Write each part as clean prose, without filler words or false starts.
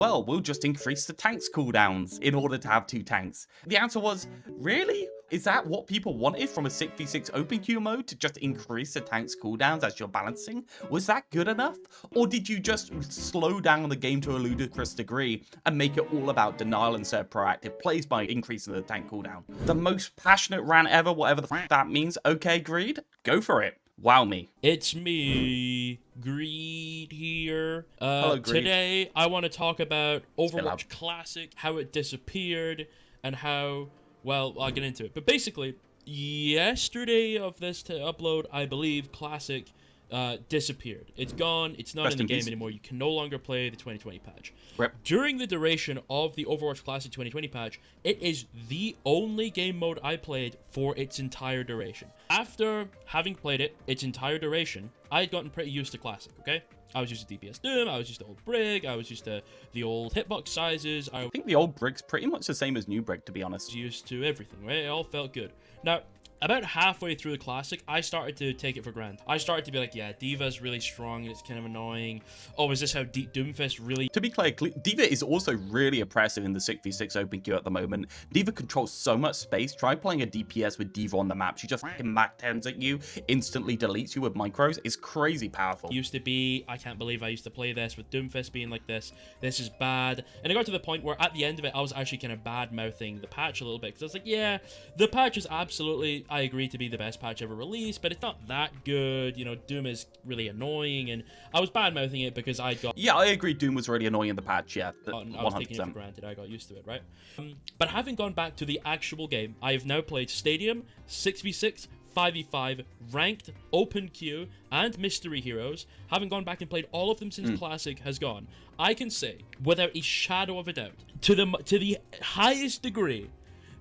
well, we'll just increase the tanks cooldowns in order to have 2 tanks. The answer was, really? Is that what people wanted from a 6v6 open queue mode, to just increase the tanks cooldowns as you're balancing? Was that good enough? Or did you just slow down the game to a ludicrous degree and make it all about denial instead of proactive plays by increasing the tank cooldown? The most passionate rant ever, whatever the f that means. Okay, Greed, go for it. Wow me. It's me, Greed here. Hello, Greed. Today, I want to talk about Overwatch Classic, how it disappeared, and how, well, I'll get into it. But basically, yesterday of this to upload, I believe, Classic disappeared. It's gone. It's not in the game anymore. You can no longer play the 2020 patch. Rip. During the duration of the Overwatch Classic 2020 patch, it is the only game mode I played for its entire duration. After having played it its entire duration, I had gotten pretty used to Classic, okay? I was used to DPS Doom, I was used to old Brig, I was used to the old hitbox sizes. I think the old Brig's pretty much the same as new Brig, to be honest. Was used to everything, right? It all felt good. Now, about halfway through the Classic, I started to take it for granted. I started to be like, yeah, D.Va's really strong and it's kind of annoying. Oh, is this how Doomfist really... To be clear, D.Va is also really oppressive in the 6v6 open queue at the moment. D.Va controls so much space. Try playing a DPS with D.Va on the map. She just fucking Mac 10s at you, instantly deletes you with micros. It's crazy powerful. Used to be, I can't believe I used to play this with Doomfist being like this. This is bad. And it got to the point where at the end of it, I was actually kind of bad-mouthing the patch a little bit. Because I was like, yeah, the patch is absolutely... I agree to be the best patch ever released, but it's not that good. You know, Doom is really annoying, and I was bad-mouthing it because I got... Yeah, I agree Doom was really annoying in the patch, yeah. 100%. I was taking it for granted. I got used to it, right? But having gone back to the actual game, I have now played Stadium, 6v6, 5v5, Ranked, Open Queue, and Mystery Heroes. Having gone back and played all of them since Classic has gone, I can say, without a shadow of a doubt, to the highest degree,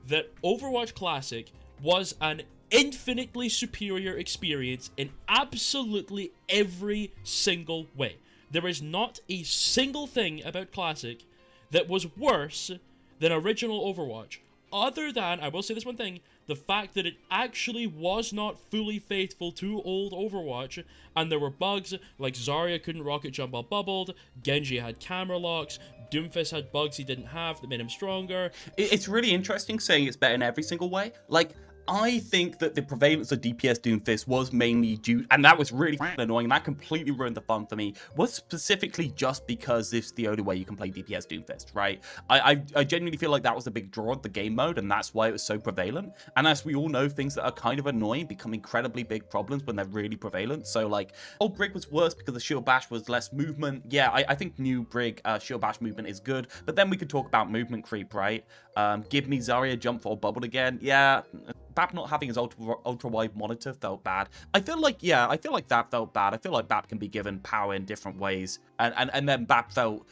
that Overwatch Classic was an infinitely superior experience in absolutely every single way. There is not a single thing about Classic that was worse than original Overwatch, other than, I will say this one thing, the fact that it actually was not fully faithful to old Overwatch, and there were bugs, like Zarya couldn't rocket jump while bubbled, Genji had camera locks, Doomfist had bugs he didn't have that made him stronger. It's really interesting saying it's better in every single way. Like, I think that the prevalence of DPS Doomfist was mainly due, and that was really annoying, and that completely ruined the fun for me, was specifically just because this is the only way you can play DPS Doomfist, right? I genuinely feel like that was a big draw of the game mode, and that's why it was so prevalent. And as we all know, things that are kind of annoying become incredibly big problems when they're really prevalent. So, like, old Brig was worse because the Shield Bash was less movement. Yeah, I think new Brig Shield Bash movement is good, but then we could talk about movement creep, right? Give me Zarya jump for bubbled again. Yeah, Bap not having his ultra wide monitor felt bad. I feel like that felt bad. I feel like Bap can be given power in different ways, and then Bap felt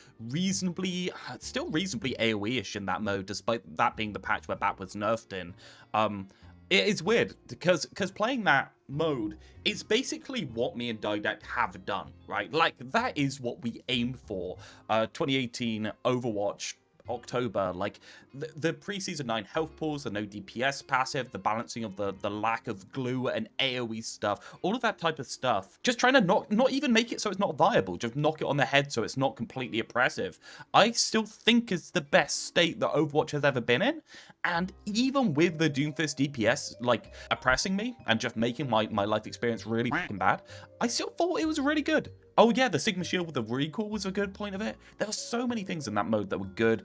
still reasonably AoE-ish in that mode, despite that being the patch where Bap was nerfed in. It is weird because playing that mode, it's basically what me and Didact have done, right? Like, that is what we aimed for. 2018 Overwatch October, like the pre-season 9 health pools, the no DPS passive, the balancing of the lack of glue and AoE stuff, all of that type of stuff, just trying to not even make it so it's not viable, just knock it on the head so it's not completely oppressive. I still think is the best state that Overwatch has ever been in, and even with the Doomfist DPS like oppressing me and just making my life experience really fucking bad, I still thought it was really good. Oh yeah, the Sigma Shield with the recall was a good point of it. There were so many things in that mode that were good.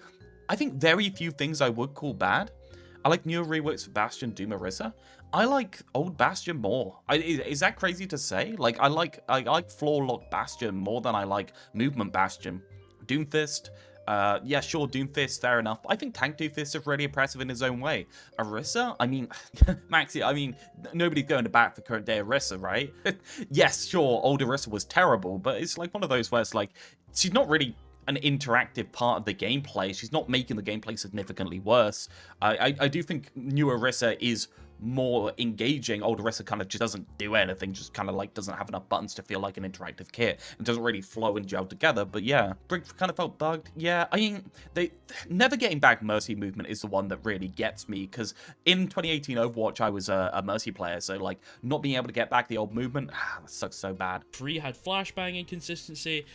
I think very few things I would call bad. I like newer reworks for Bastion, Doom, Orisa. I like old Bastion more. Is that crazy to say? Like, I like floor lock Bastion more than I like movement Bastion. Doomfist, yeah, sure, Doomfist, fair enough. But I think Tank Doomfist is really impressive in his own way. Orisa, I mean, Maxi, I mean, nobody's going to bat for current day Orisa, right? Yes, sure, old Orisa was terrible, but it's like one of those where it's like, she's not really an interactive part of the gameplay. She's not making the gameplay significantly worse. I do think new Orisa is more engaging. Old Orisa kind of just doesn't do anything, just kind of like doesn't have enough buttons to feel like an interactive kit. It doesn't really flow and gel together, but yeah. Brig kind of felt bugged. Yeah, I mean, they never getting back Mercy movement is the one that really gets me, because in 2018 Overwatch, I was a Mercy player, so like not being able to get back the old movement, that sucks so bad. 3 had flashbang inconsistency.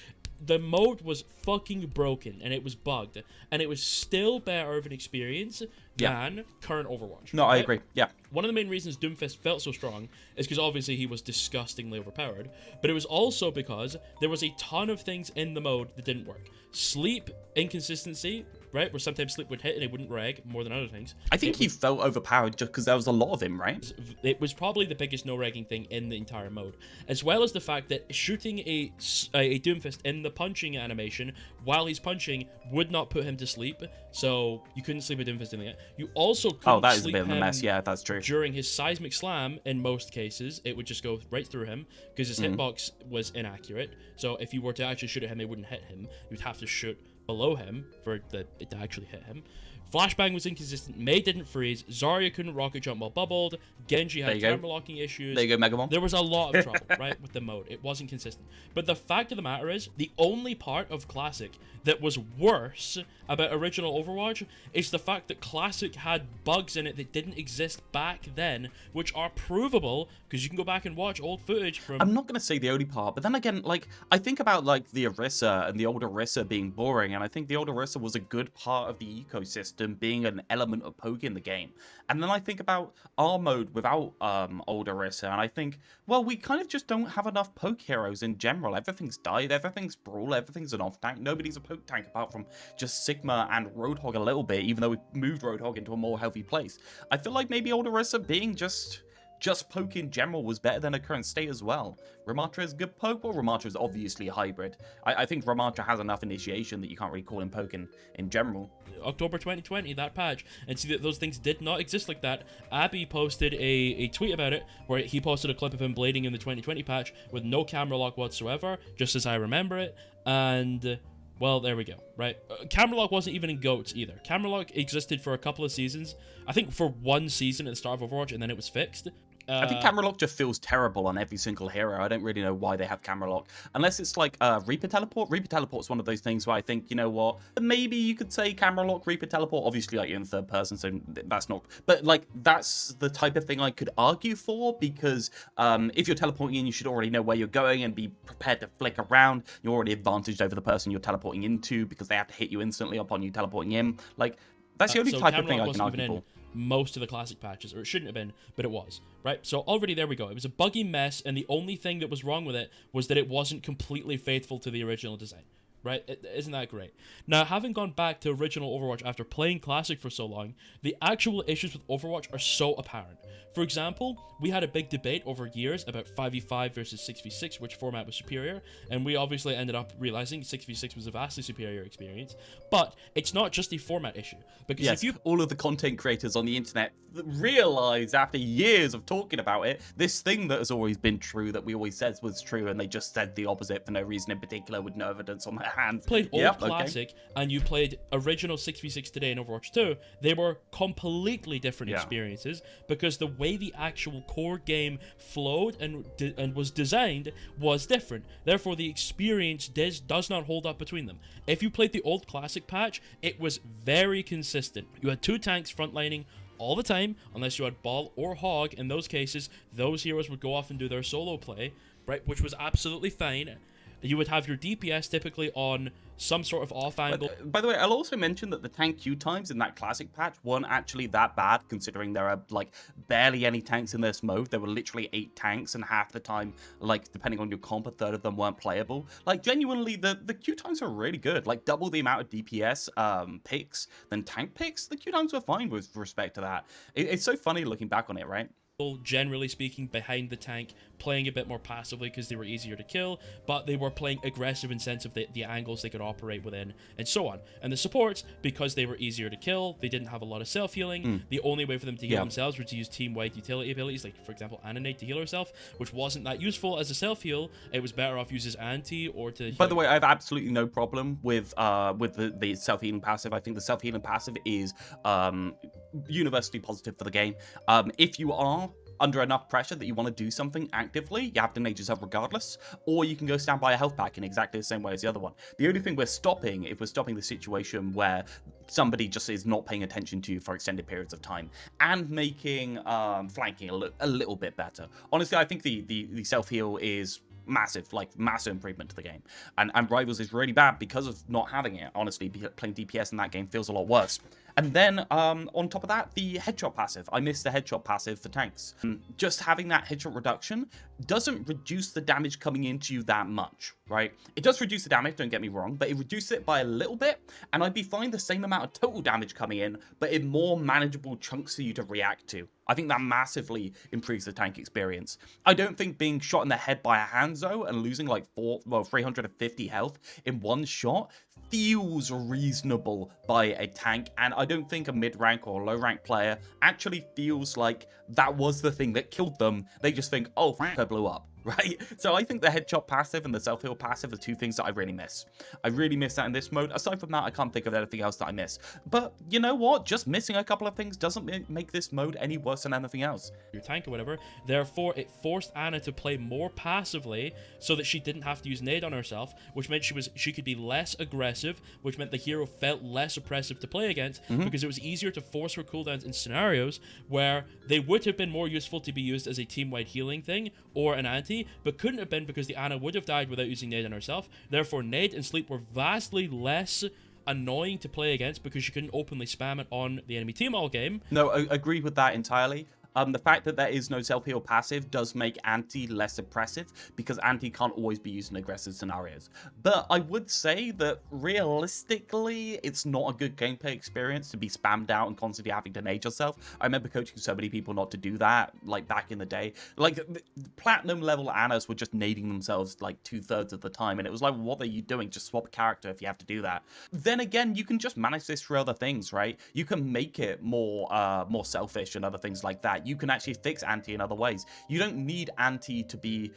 the mode was fucking broken and it was bugged, and it was still better of an experience than current Overwatch. No, I agree. Yeah. One of the main reasons Doomfist felt so strong is because obviously he was disgustingly overpowered, but it was also because there was a ton of things in the mode that didn't work. Sleep inconsistency, right? Where sometimes sleep would hit and it wouldn't reg more than other things. I think he felt overpowered just because there was a lot of him, right? It was probably the biggest no-regging thing in the entire mode, as well as the fact that shooting a Doomfist in the punching animation while he's punching would not put him to sleep, so you couldn't sleep a Doomfist in it. You also couldn't that is a sleep bit of a him mess. Yeah, that's true. during his seismic slam. In most cases, it would just go right through him because his hitbox was inaccurate. So if you were to actually shoot at him, it wouldn't hit him. You'd have to shoot below him for it to actually hit him. Flashbang was inconsistent. Mei didn't freeze. Zarya couldn't rocket jump while bubbled. Genji had camera locking issues. There you go, Megamon. There was a lot of trouble, right, with the mode. It wasn't consistent. But the fact of the matter is, the only part of Classic that was worse about original Overwatch is the fact that Classic had bugs in it that didn't exist back then, which are provable because you can go back and watch old footage from... I'm not going to say the only part, but then again, like, I think about, like, the Orisa and the old Orisa being boring, and I think the old Orisa was a good part of the ecosystem, being an element of poke in the game. And then I think about our mode without old Orisa, and I think, well, we kind of just don't have enough poke heroes in general. Everything's dive, everything's brawl, everything's an off tank. Nobody's a poke tank apart from just Sigma and Roadhog a little bit, even though we moved Roadhog into a more healthy place. I feel like maybe old Orisa being just poke in general was better than her current state as well. Ramattra is good poke. Well, Ramattra is obviously a hybrid. I think Ramattra has enough initiation that you can't really call him poke in general. October 2020, that patch, and see that those things did not exist like that. Abby posted a tweet about it where he posted a clip of him blading in the 2020 patch with no camera lock whatsoever, just as I remember it, and... well, there we go, right? Camera lock wasn't even in GOATs either. Camera lock existed for a couple of seasons. I think for one season at the start of Overwatch, and then it was fixed. I think camera lock just feels terrible on every single hero. I don't really know why they have camera lock. Unless it's like Reaper Teleport. Reaper Teleport's one of those things where I think, you know what, maybe you could say camera lock, Reaper Teleport. Obviously, like, you're in third person, so that's not... but, like, that's the type of thing I could argue for, because if you're teleporting in, you should already know where you're going and be prepared to flick around. You're already advantaged over the person you're teleporting into because they have to hit you instantly upon you teleporting in. Like, that's the only type of thing I can argue for. Most of the classic patches, or it shouldn't have been, but it was, right? So already there we go. It was a buggy mess, and the only thing that was wrong with it was that it wasn't completely faithful to the original design, right? Isn't that great? Now, having gone back to original Overwatch after playing classic for so long, the actual issues with Overwatch are so apparent. For example, we had a big debate over years about 5v5 versus 6v6, which format was superior, and we obviously ended up realizing 6v6 was a vastly superior experience. But it's not just a format issue, because yes, all of the content creators on the internet realized after years of talking about it, this thing that has always been true, that we always said was true, and they just said the opposite for no reason in particular with no evidence on their hands. Played old classic, and you played original 6v6 today in Overwatch 2, they were completely different experiences, because the way the actual core game flowed and was designed was different. Therefore, the experience does not hold up between them. If you played the old classic patch, it was very consistent. You had two tanks frontlining all the time, unless you had Ball or Hog. In those cases, those heroes would go off and do their solo play, right, which was absolutely fine. You would have your DPS typically on some sort of off angle. By the way, I'll also mention that the tank queue times in that classic patch weren't actually that bad, considering there are like barely any tanks in this mode. There were literally 8 tanks, and half the time, like, depending on your comp, a third of them weren't playable. Like, genuinely, the queue times are really good. Like, double the amount of DPS picks than tank picks. The queue times were fine with respect to that. It's so funny looking back on it, right? Generally speaking, behind the tank, playing a bit more passively because they were easier to kill, but they were playing aggressive in sense of the angles they could operate within, and so on. And the supports, because they were easier to kill, they didn't have a lot of self-healing. The only way for them to heal themselves was to use team-wide utility abilities, like, for example, Ananate to heal herself, which wasn't that useful as a self-heal. It was better off use as anti or to... By the way, I have absolutely no problem with the self-healing passive. I think the self-healing passive is universally positive for the game. If you are under enough pressure that you want to do something actively, you have to nade yourself regardless, or you can go stand by a health pack in exactly the same way as the other one. The only thing we're stopping, if we're stopping the situation where somebody just is not paying attention to you for extended periods of time, and making flanking a little bit better. Honestly, I think the self-heal is massive, like massive improvement to the game. And Rivals is really bad because of not having it. Honestly, playing DPS in that game feels a lot worse. And then on top of that, the headshot passive. I miss the headshot passive for tanks. Just having that headshot reduction doesn't reduce the damage coming into you that much, right? It does reduce the damage, don't get me wrong, but it reduces it by a little bit, and I'd be fine the same amount of total damage coming in, but in more manageable chunks for you to react to. I think that massively improves the tank experience. I don't think being shot in the head by a Hanzo and losing like 350 health in one shot feels reasonable by a tank, and I don't think a mid-rank or low-rank player actually feels like that was the thing that killed them. They just think, oh, I blew up, right? So I think the headshot passive and the self-heal passive are two things that I really miss. I really miss that in this mode. Aside from that, I can't think of anything else that I miss. But you know what? Just missing a couple of things doesn't make this mode any worse than anything else. Your tank or whatever. Therefore, it forced Ana to play more passively so that she didn't have to use nade on herself, which meant she could be less aggressive, which meant the hero felt less oppressive to play against because it was easier to force her cooldowns in scenarios where they would have been more useful to be used as a team-wide healing thing or an anti, but couldn't have been because the Ana would have died without using nade on herself. Therefore, nade and sleep were vastly less annoying to play against because you couldn't openly spam it on the enemy team all game. No, I agree with that entirely. The fact that there is no self-heal passive does make anti less oppressive because anti can't always be used in aggressive scenarios. But I would say that realistically, it's not a good gameplay experience to be spammed out and constantly having to nade yourself. I remember coaching so many people not to do that, like back in the day. Like platinum level Annas were just nading themselves like 2/3 of the time, and it was like, what are you doing? Just swap character if you have to do that. Then again, you can just manage this through other things, right? You can make it more selfish and other things like that. You can actually fix anti in other ways. You don't need anti to be...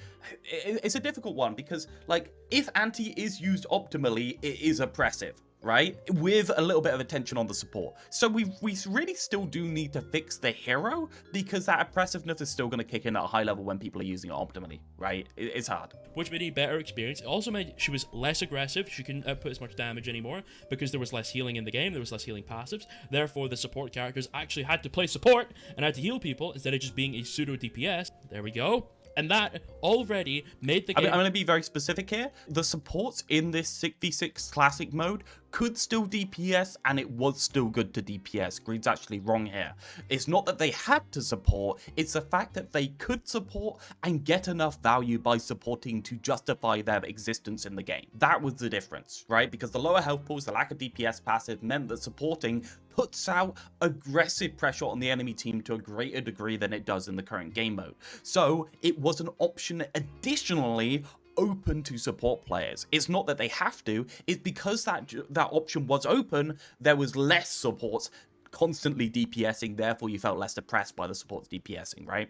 It's a difficult one because, like, if anti is used optimally, it is oppressive, right? With a little bit of attention on the support. So we really still do need to fix the hero because that oppressiveness is still going to kick in at a high level when people are using it optimally, right? It's hard. Which made a better experience. It also made she was less aggressive. She couldn't output as much damage anymore because there was less healing in the game. There was less healing passives. Therefore, the support characters actually had to play support and had to heal people instead of just being a pseudo DPS. There we go. And that already made the game... I'm going to be very specific here. The supports in this 6v6 classic mode could still DPS, and it was still good to DPS. Greed's actually wrong here. It's not that they had to support, it's the fact that they could support and get enough value by supporting to justify their existence in the game. That was the difference, right? Because the lower health pools, the lack of DPS passive meant that supporting puts out aggressive pressure on the enemy team to a greater degree than it does in the current game mode. So it was an option additionally open to support players. It's not that they have to, it's because that option was open, there was less supports constantly DPSing, therefore you felt less oppressed by the supports DPSing, right?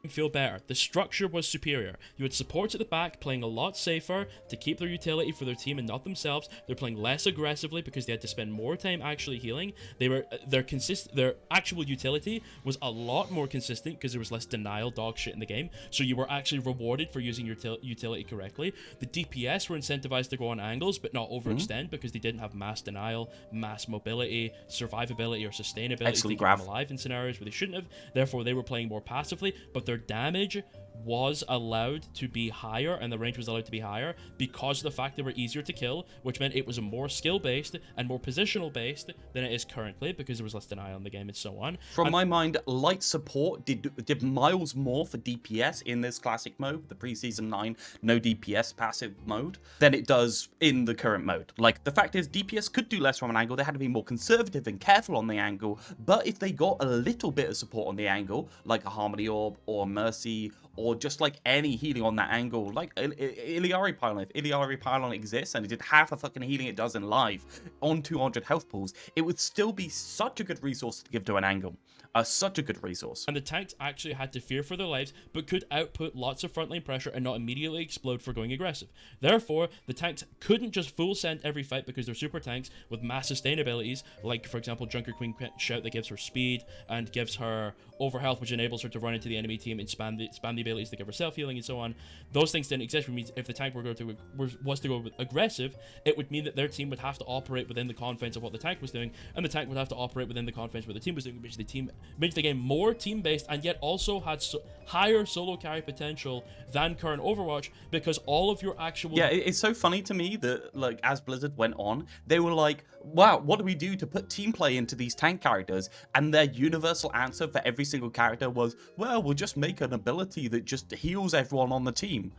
Feel better. The structure was superior. You had supports at the back playing a lot safer to keep their utility for their team and not themselves. They're playing less aggressively because they had to spend more time actually healing. Their actual utility was a lot more consistent because there was less denial dog shit in the game. So you were actually rewarded for using your utility correctly. The DPS were incentivized to go on angles but not overextend because they didn't have mass denial, mass mobility, survivability, or sustainability to keep them alive in scenarios where they shouldn't have. Therefore, they were playing more passively, but their damage was allowed to be higher and the range was allowed to be higher because of the fact they were easier to kill, which meant it was a more skill-based and more positional-based than it is currently because there was less denial in the game and so on. From my mind, light support did miles more for DPS in this classic mode, the pre-season 9 no DPS passive mode, than it does in the current mode. Like, the fact is, DPS could do less from an angle, they had to be more conservative and careful on the angle, but if they got a little bit of support on the angle, like a Harmony Orb or Mercy, or just like any healing on that angle, like Iliari Pylon. If Iliari Pylon exists and it did half the fucking healing it does in live on 200 health pools, it would still be such a good resource to give to an angle. Such a good resource. And the tanks actually had to fear for their lives, but could output lots of frontline pressure and not immediately explode for going aggressive. Therefore, the tanks couldn't just full send every fight because they're super tanks with mass sustain abilities, like for example Junker Queen Shout that gives her speed and gives her overhealth, which enables her to run into the enemy team and spam the abilities to give her self-healing and so on. Those things didn't exist, which means if the tank was to go aggressive, it would mean that their team would have to operate within the confines of what the tank was doing, and the tank would have to operate within the confines of what the team was doing, which the team Made the game more team-based and yet also had higher solo carry potential than current Overwatch, because all of your actual... Yeah, it's so funny to me that, like, as Blizzard went on, they were like, wow, what do we do to put team play into these tank characters? And their universal answer for every single character was, well, we'll just make an ability that just heals everyone on the team.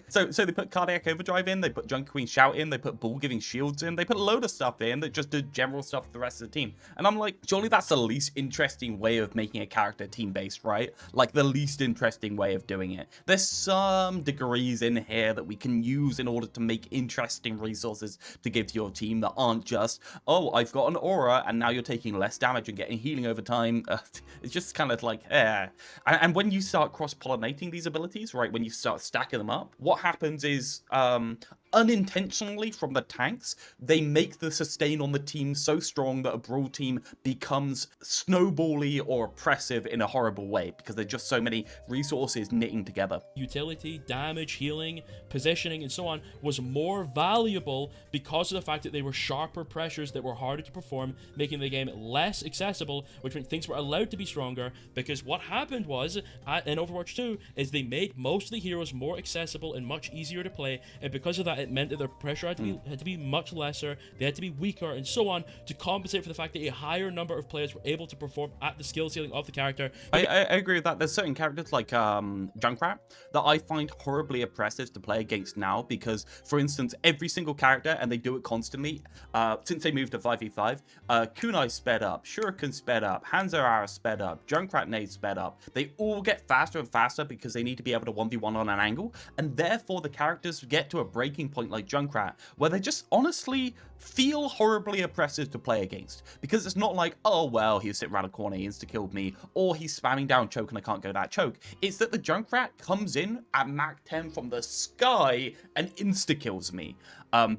So they put Cardiac Overdrive in, they put Junkie Queen Shout in, they put Bull Giving Shields in, they put a load of stuff in that just did general stuff for the rest of the team. And I'm like, surely that's the least interesting way of making a character team-based, right? Like, the least interesting way of doing it. There's some degrees in here that we can use in order to make interesting resources to give to your team that aren't just, oh, I've got an aura and now you're taking less damage and getting healing over time. It's just kind of like, And when you start cross-pollinating these abilities, right, when you start stacking them up, what happens is, unintentionally from the tanks, they make the sustain on the team so strong that a brawl team becomes snowbally or oppressive in a horrible way, because there's just so many resources knitting together. Utility, damage, healing, positioning, and so on was more valuable because of the fact that they were sharper pressures that were harder to perform, making the game less accessible, which meant things were allowed to be stronger. Because what happened was, in Overwatch 2, is they made most of the heroes more accessible and much easier to play, and because of that, it meant that their pressure had to be much lesser, they had to be weaker, and so on, to compensate for the fact that a higher number of players were able to perform at the skill ceiling of the character. I agree with that. There's certain characters like Junkrat that I find horribly oppressive to play against now, because, for instance, every single character, and they do it constantly, since they moved to 5v5, Kunai sped up, Shuriken sped up, Hanzo Arrow sped up, Junkrat Nade sped up. They all get faster and faster because they need to be able to 1v1 on an angle, and therefore the characters get to a breaking point like Junkrat, where they just honestly feel horribly oppressive to play against, because it's not like, oh well, he's sitting around a corner, he insta-killed me, or he's spamming down choke and I can't go that choke. It's that the Junkrat comes in at Mach 10 from the sky and insta-kills me.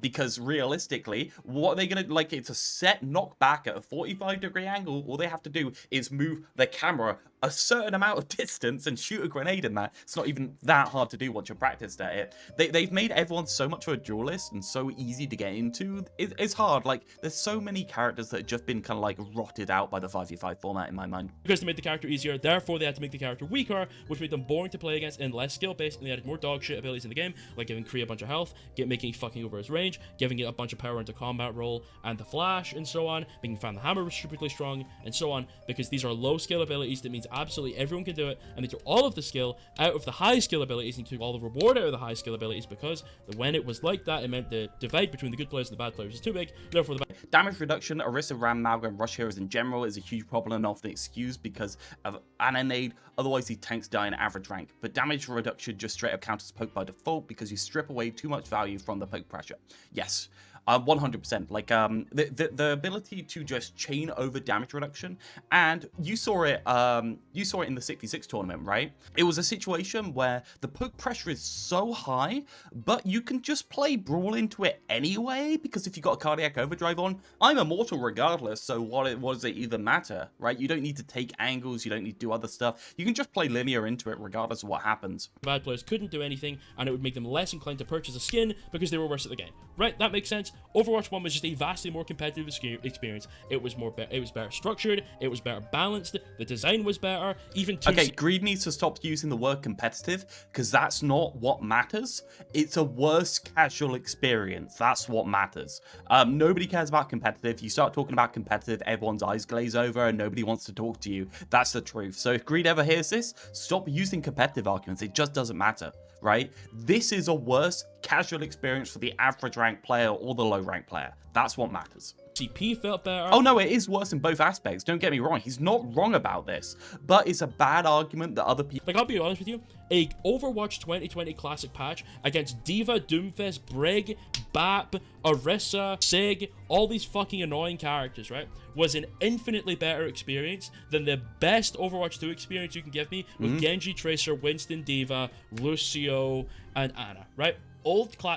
Because realistically, what are they gonna, like, it's a set knockback at a 45-degree angle. All they have to do is move the camera a certain amount of distance and shoot a grenade in that. It's not even that hard to do once you're practiced at it. They've made everyone so much of a duelist and so easy to get into. It's hard. Like, there's so many characters that have just been kind of like rotted out by the 5v5 format in my mind. Because they made the character easier, therefore they had to make the character weaker, which made them boring to play against and less skill-based, and they added more dog shit abilities in the game, like giving Kree a bunch of health, making fucking over his range, giving it a bunch of power into combat roll and the flash, and so on, making Fan the Hammer stupidly strong, and so on, because these are low skill abilities. That means absolutely everyone can do it, and they took all of the skill out of the high skill abilities and took all the reward out of the high skill abilities, because when it was like that, it meant the divide between the good players and the bad players is too big. Therefore the damage reduction, Orisa, Ram, Malga, and Rush heroes in general is a huge problem and often excused because of Ananade. Otherwise these tanks die in average rank, but damage reduction just straight up counters poke by default because you strip away too much value from the poke pressure. Yes, 100%. Like, the ability to just chain over damage reduction, and you saw it in the 66 tournament, right? It was a situation where the poke pressure is so high, but you can just play Brawl into it anyway, because if you got a Cardiac Overdrive on, I'm immortal regardless, so what does it even matter, right? You don't need to take angles, you don't need to do other stuff. You can just play linear into it regardless of what happens. Bad players couldn't do anything, and it would make them less inclined to purchase a skin because they were worse at the game. Right, that makes sense. Overwatch 1 was just a vastly more competitive experience. It was better structured, it was better balanced, the design was better, even Okay, Greed needs to stop using the word competitive, because that's not what matters. It's a worse casual experience. That's what matters. Nobody cares about competitive. You start talking about competitive, everyone's eyes glaze over and nobody wants to talk to you. That's the truth. So if Greed ever hears this, stop using competitive arguments. It just doesn't matter. Right? This is a worse casual experience for the average rank player or the low rank player. That's what matters. CP felt better. Oh no, it is worse in both aspects. Don't get me wrong. He's not wrong about this, but it's a bad argument that other people... Like, I'll be honest with you, a Overwatch 2020 Classic patch against Diva, Doomfist, Brig, Bap, Orisa, Sig, all these fucking annoying characters, right, was an infinitely better experience than the best Overwatch 2 experience you can give me with Genji, Tracer, Winston, Diva, Lucio, and Ana, right?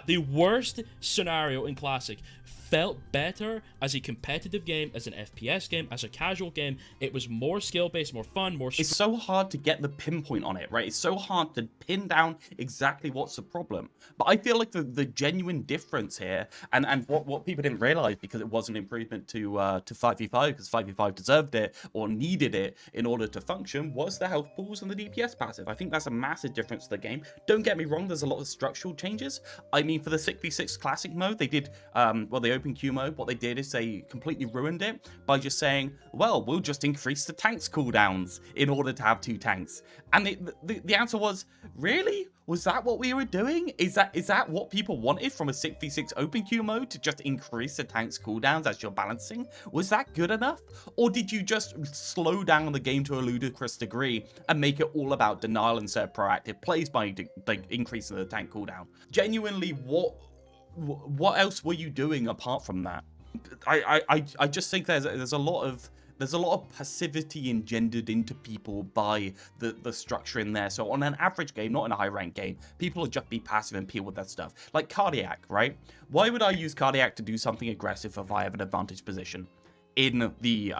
The worst scenario in Classic felt better as a competitive game, as an FPS game, as a casual game. It was more skill-based, more fun, more... It's so hard to get the pinpoint on it, right? It's so hard to pin down exactly what's the problem. But I feel like the genuine difference here, and what people didn't realize because it was an improvement to 5v5, because 5v5 deserved it or needed it in order to function, was the health pools and the DPS passive. I think that's a massive difference to the game. Don't get me wrong, there's a lot of structural changes. I mean, for the 6v6 classic mode, they did, well, the open queue mode, what they did is they completely ruined it by just saying, well, we'll just increase the tanks cooldowns in order to have 2 tanks. And the answer was, really? Was that what we were doing? Is that what people wanted from a 6v6 open queue mode, to just increase the tanks cooldowns as you're balancing? Was that good enough? Or did you just slow down the game to a ludicrous degree and make it all about denial instead of proactive plays by increasing the tank cooldown? Genuinely, what else were you doing apart from that? I just think there's a lot of passivity engendered into people by the structure in there. So on an average game, not in a high rank game, people will just be passive and peel with that stuff. Like Cardiac, right? Why would I use Cardiac to do something aggressive if I have an advantage position in the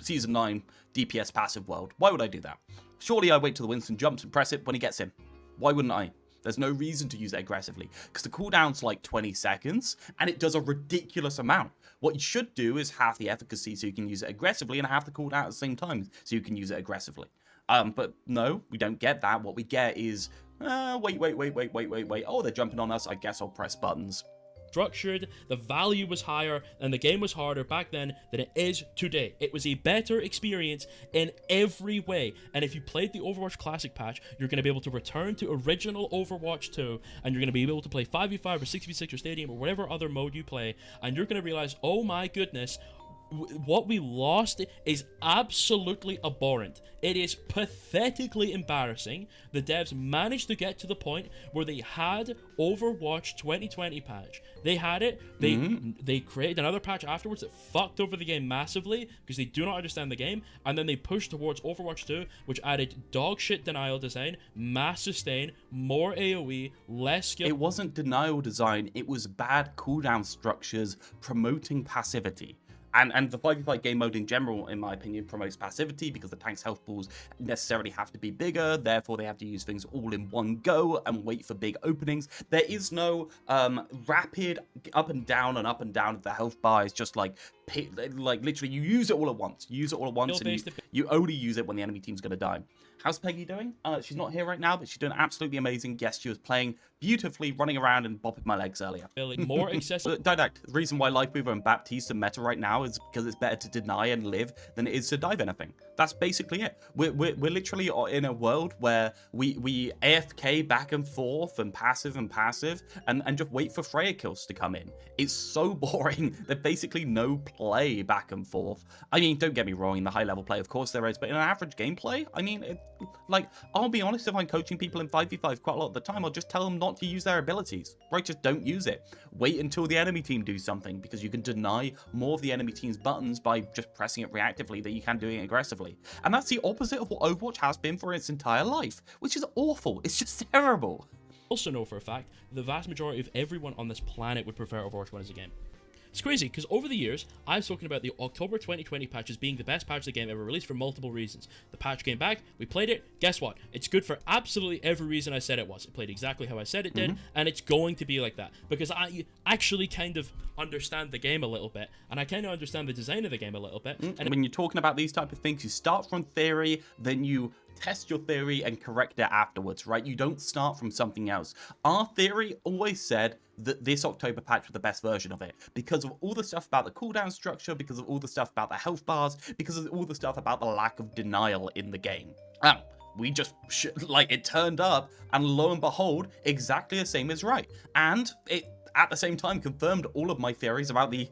Season 9 DPS passive world? Why would I do that? Surely I wait till the Winston jumps and press it when he gets in. Why wouldn't I? There's no reason to use it aggressively, because the cooldown's like 20 seconds, and it does a ridiculous amount. What you should do is half the efficacy so you can use it aggressively, and half the cooldown at the same time so you can use it aggressively. But no, we don't get that. What we get is, wait. Oh, they're jumping on us. I guess I'll press buttons. Structured, the value was higher, and the game was harder back then than it is today. It was a better experience in every way, and if you played the Overwatch Classic patch, you're going to be able to return to original Overwatch 2, and you're going to be able to play 5v5 or 6v6 or Stadium or whatever other mode you play, and you're going to realize, oh my goodness, what we lost is absolutely abhorrent. It is pathetically embarrassing. The devs managed to get to the point where they had Overwatch 2020 patch. They had it. They created another patch afterwards that fucked over the game massively because they do not understand the game. And then they pushed towards Overwatch 2, which added dog shit denial design, mass sustain, more AoE, less skill. It wasn't denial design. It was bad cooldown structures promoting passivity. And the 5v5 game mode in general, in my opinion, promotes passivity because the tank's health pools necessarily have to be bigger, therefore they have to use things all in one go and wait for big openings. There is no rapid up and down of the health bar. It's just like literally you use it all at once. And you only use it when the enemy team's going to die. How's Peggy doing? She's not here right now, but she's doing absolutely amazing. Yes, she was playing beautifully, running around and bopping my legs earlier. More accessible. Didact, the reason why Lifeweaver and Baptiste are meta right now is because it's better to deny and live than it is to dive anything. That's basically it. We're literally in a world where we AFK back and forth and passive and just wait for Freya kills to come in. It's so boring. There's basically no play back and forth. I mean, don't get me wrong, in the high level play, of course there is, but in an average gameplay, I mean, I'll be honest, if I'm coaching people in 5v5 quite a lot of the time, I'll just tell them not to use their abilities, right? Just don't use it. Wait until the enemy team do something, because you can deny more of the enemy team's buttons by just pressing it reactively than you can doing it aggressively. And that's the opposite of what Overwatch has been for its entire life, which is awful. It's just terrible. Also know for a fact, the vast majority of everyone on this planet would prefer Overwatch 1 as a game. It's crazy, because over the years, I've spoken about the October 2020 patch as being the best patch of the game ever released for multiple reasons. The patch came back, we played it, guess what? It's good for absolutely every reason I said it was. It played exactly how I said it did, and it's going to be like that. Because I actually kind of understand the game a little bit, and I kind of understand the design of the game a little bit. And when you're talking about these type of things, you start from theory, then you test your theory and correct it afterwards, right? You don't start from something else. Our theory always said that this October patch was the best version of it because of all the stuff about the cooldown structure, because of all the stuff about the health bars, because of all the stuff about the lack of denial in the game. We just, it turned up, and lo and behold, exactly the same is right. And it, at the same time, confirmed all of my theories about the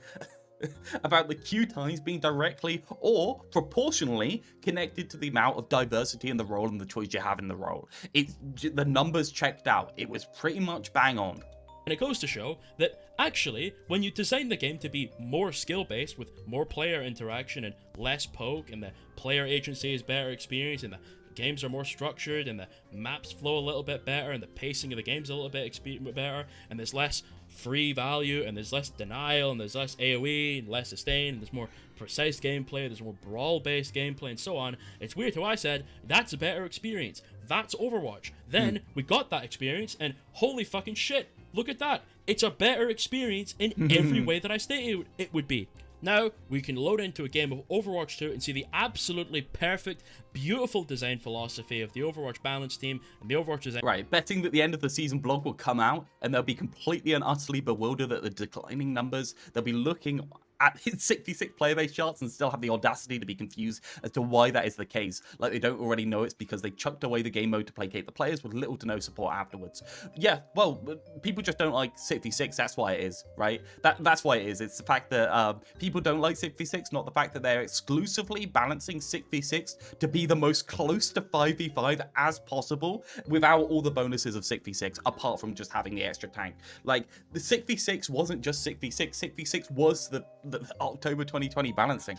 about the queue times being directly or proportionally connected to the amount of diversity in the role and the choice you have in the role. The numbers checked out. It was pretty much bang on. And it goes to show that actually, when you design the game to be more skill-based with more player interaction and less poke, and the player agency is better experience, and the games are more structured, and the maps flow a little bit better, and the pacing of the game's a little bit better, and there's less free value, and there's less denial, and there's less AoE, and less sustain, and there's more precise gameplay, there's more brawl-based gameplay, and so on. It's weird how I said, that's a better experience. That's Overwatch. Then we got that experience, and holy fucking shit, look at that. It's a better experience in every way that I stated it would be. Now, we can load into a game of Overwatch 2 and see the absolutely perfect, beautiful design philosophy of the Overwatch balance team and the Overwatch design. Right, betting that the end of the season blog will come out and they'll be completely and utterly bewildered at the declining numbers. They'll be looking at his 66 player base charts and still have the audacity to be confused as to why that is the case. Like they don't already know it's because they chucked away the game mode to placate the players with little to no support afterwards. Yeah, well, people just don't like 66, that's why it is, right? That's why it is. It's the fact that people don't like 66, not the fact that they're exclusively balancing 66 to be the most close to 5v5 as possible without all the bonuses of 66, apart from just having the extra tank. Like, the 66 wasn't just 66, 66 was the October 2020 balancing.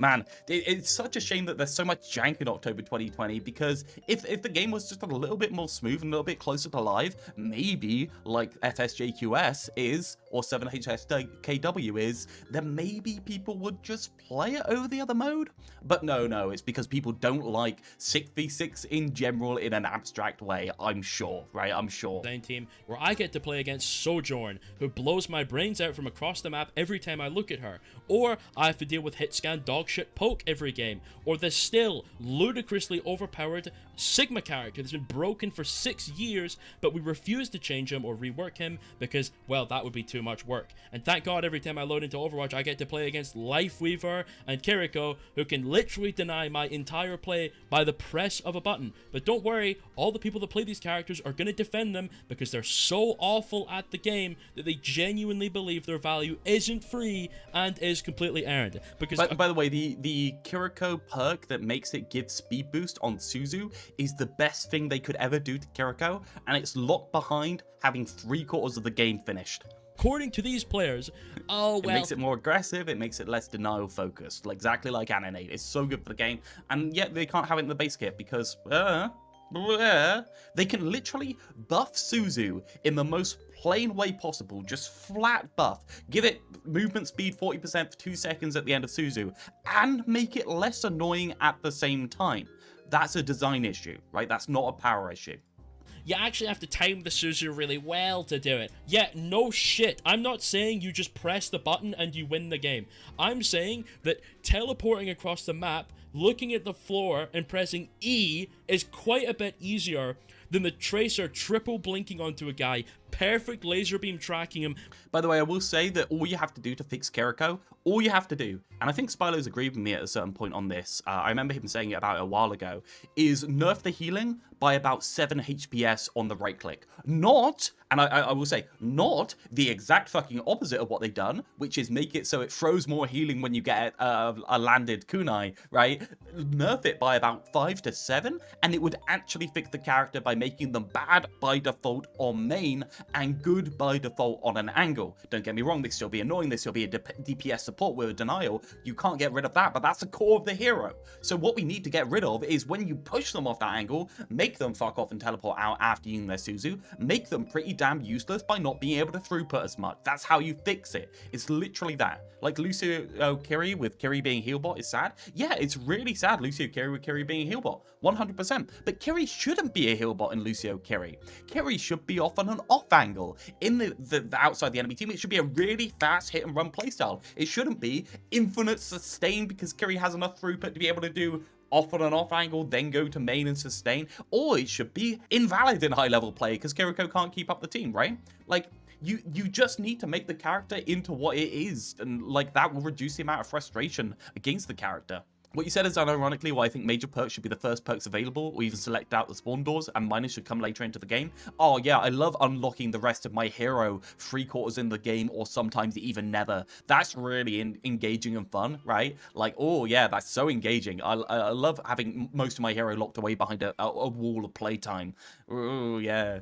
Man, it's such a shame that there's so much jank in October 2020, because if the game was just a little bit more smooth and a little bit closer to live, maybe like FSJQS is, or 7HSKW is, then maybe people would just play it over the other mode. But no, it's because people don't like 6v6 in general in an abstract way, I'm sure, right? I'm sure. Team where I get to play against Sojourn, who blows my brains out from across the map every time I look at her, or I have to deal with hitscan dogshit poke every game, or the still ludicrously overpowered Sigma character that's been broken for 6 years, but we refuse to change him or rework him because, well, that would be too much work. And thank God every time I load into Overwatch I get to play against Lifeweaver and Kiriko, who can literally deny my entire play by the press of a button. But don't worry, all the people that play these characters are going to defend them because they're so awful at the game that they genuinely believe their value isn't free and is completely earned. Because by the way, the Kiriko perk that makes it give speed boost on Suzu is the best thing they could ever do to Kiriko, and it's locked behind having 3/4 of the game finished. According to these players, oh well. It makes it more aggressive, it makes it less denial focused, like exactly like Animate. It's so good for the game, and yet they can't have it in the base kit because they can literally buff Suzu in the most plain way possible, just flat buff, give it movement speed 40% for 2 seconds at the end of Suzu, and make it less annoying at the same time. That's a design issue, right? That's not a power issue. You actually have to time the Suzu really well to do it. Yeah, no shit. I'm not saying you just press the button and you win the game. I'm saying that teleporting across the map, looking at the floor, and pressing E is quite a bit easier than the Tracer triple blinking onto a guy, perfect laser beam tracking him. By the way, I will say that all you have to do to fix Kiriko, all you have to do, and I think Spylo's agreed with me at a certain point on this, I remember him saying it about a while ago, is nerf the healing by about 7 HPS on the right click. Not, and I will say, not the exact fucking opposite of what they've done, which is make it so it throws more healing when you get a landed kunai, right? Nerf it by about 5 to 7, and it would actually fix the character by making them bad by default on main and good by default on an angle. Don't get me wrong, they still be annoying, they still be a DPS support with a denial. You can't get rid of that, but that's the core of the hero. So what we need to get rid of is when you push them off that angle, make them fuck off and teleport out after using their Suzu, make them pretty damn useless by not being able to throughput as much. That's how you fix it. It's literally that. Like Lucio Kiri with Kiri being healbot is sad. Yeah, it's really sad Lucio Kiri with Kiri being healbot. 100%. But Kiri shouldn't be a healbot in Lucio Kiri. Kiri should be off on an off angle. In the outside the enemy team, it should be a really fast hit and run playstyle. It shouldn't be infinite sustain because Kiri has enough throughput to be able to do off on an off angle, then go to main and sustain. Or it should be invalid in high level play because Kiriko can't keep up the team, right? Like, you just need to make the character into what it is, and like that will reduce the amount of frustration against the character. What you said is unironically why I think major perks should be the first perks available, or even select out the spawn doors, and minors should come later into the game. Oh yeah, I love unlocking the rest of my hero 3/4 in the game, or sometimes even never. That's really engaging and fun, right? Like, oh yeah, that's so engaging. I love having most of my hero locked away behind a wall of playtime. Oh yeah.